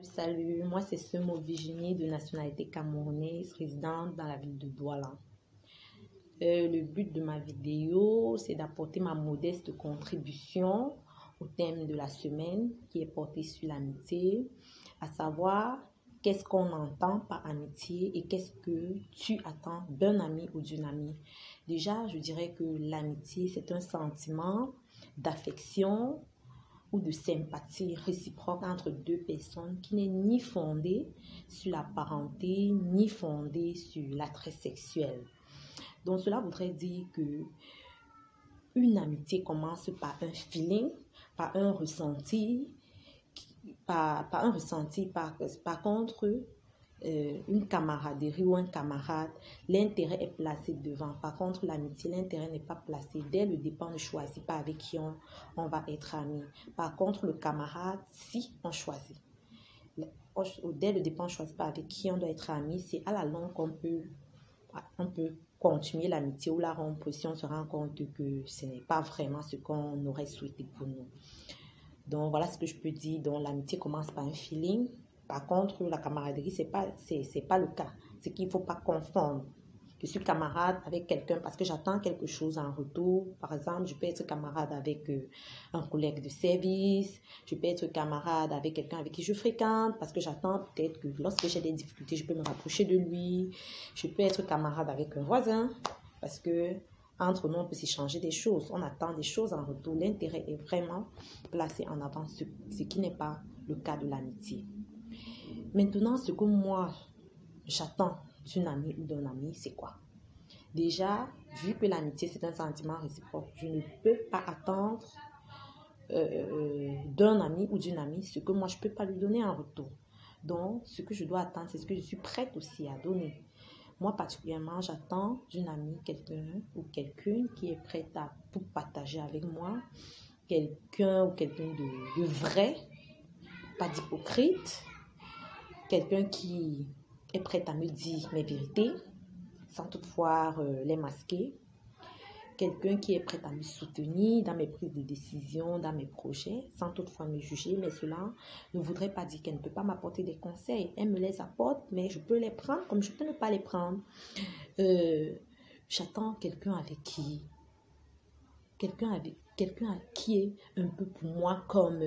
Salut, moi c'est Semo Virginie de nationalité camerounaise, résidente dans la ville de Douala. Le but de ma vidéo, c'est d'apporter ma modeste contribution au thème de la semaine qui est porté sur l'amitié, à savoir qu'est-ce qu'on entend par amitié et qu'est-ce que tu attends d'un ami ou d'une amie. Déjà, je dirais que l'amitié, c'est un sentiment d'affection ou de sympathie réciproque entre deux personnes qui n'est ni fondée sur la parenté, ni fondée sur l'attrait sexuel. Donc cela voudrait dire que une amitié commence par un feeling, par un ressenti, par contre, une camaraderie ou un camarade, l'intérêt est placé devant. Par contre, l'amitié, l'intérêt n'est pas placé. Dès le départ, on ne choisit pas avec qui on va être ami. Par contre, le camarade, si on choisit. Dès le départ, on ne choisit pas avec qui on doit être ami. C'est à la longue qu'on peut continuer l'amitié ou la rompre si on se rend compte que ce n'est pas vraiment ce qu'on aurait souhaité pour nous. Donc, voilà ce que je peux dire. Donc, l'amitié commence par un feeling. Par contre, la camaraderie, c'est pas le cas. C'est qu'il ne faut pas confondre. Je suis camarade avec quelqu'un parce que j'attends quelque chose en retour. Par exemple, je peux être camarade avec un collègue de service. Je peux être camarade avec quelqu'un avec qui je fréquente parce que j'attends peut-être que lorsque j'ai des difficultés, je peux me rapprocher de lui. Je peux être camarade avec un voisin parce que entre nous, on peut s'échanger des choses. On attend des choses en retour. L'intérêt est vraiment placé en avant, ce qui n'est pas le cas de l'amitié. Maintenant, ce que moi, j'attends d'une amie ou d'un ami, c'est quoi? Déjà, vu que l'amitié, c'est un sentiment réciproque, je ne peux pas attendre d'un ami ou d'une amie ce que moi, je ne peux pas lui donner en retour. Donc, ce que je dois attendre, c'est ce que je suis prête aussi à donner. Moi, particulièrement, j'attends d'une amie quelqu'un ou quelqu'une qui est prête à tout partager avec moi, quelqu'un ou quelqu'un de vrai, pas d'hypocrite, quelqu'un qui est prêt à me dire mes vérités sans toutefois les masquer, quelqu'un qui est prêt à me soutenir dans mes prises de décision, dans mes projets, sans toutefois me juger, mais cela ne voudrait pas dire qu'elle ne peut pas m'apporter des conseils. Elle me les apporte, mais je peux les prendre comme je peux ne pas les prendre. J'attends quelqu'un qui est un peu pour moi comme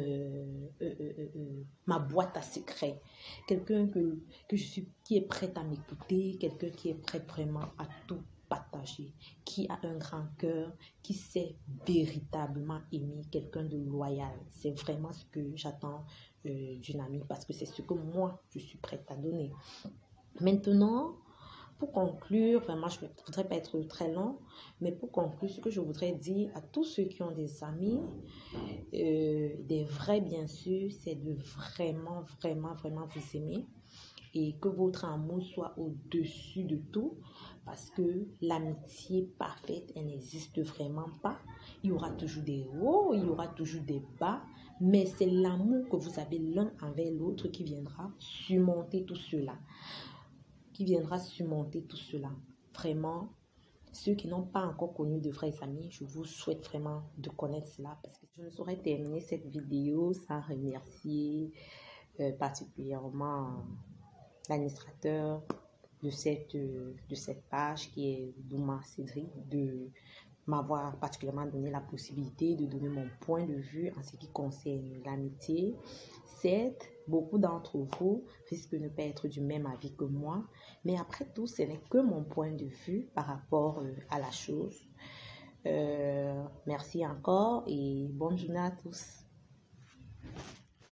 ma boîte à secrets. Quelqu'un qui est prêt à m'écouter, quelqu'un qui est prêt vraiment à tout partager, qui a un grand cœur, qui sait véritablement aimer, quelqu'un de loyal. C'est vraiment ce que j'attends d'une amie parce que c'est ce que moi, je suis prête à donner. Maintenant, pour conclure, vraiment, je ne voudrais pas être très long, mais pour conclure, ce que je voudrais dire à tous ceux qui ont des amis, des vrais bien sûr, c'est de vraiment vous aimer et que votre amour soit au-dessus de tout parce que l'amitié parfaite, elle n'existe vraiment pas. Il y aura toujours des hauts, il y aura toujours des bas, mais c'est l'amour que vous avez l'un envers l'autre qui viendra surmonter tout cela. Vraiment, ceux qui n'ont pas encore connu de vrais amis, je vous souhaite vraiment de connaître cela parce que je ne saurais terminer cette vidéo sans remercier particulièrement l'administrateur de cette page qui est Douma Cédric de m'avoir particulièrement donné la possibilité de donner mon point de vue en ce qui concerne l'amitié. Certes, beaucoup d'entre vous risquent de ne pas être du même avis que moi, mais après tout, ce n'est que mon point de vue par rapport à la chose. Merci encore et bonne journée à tous.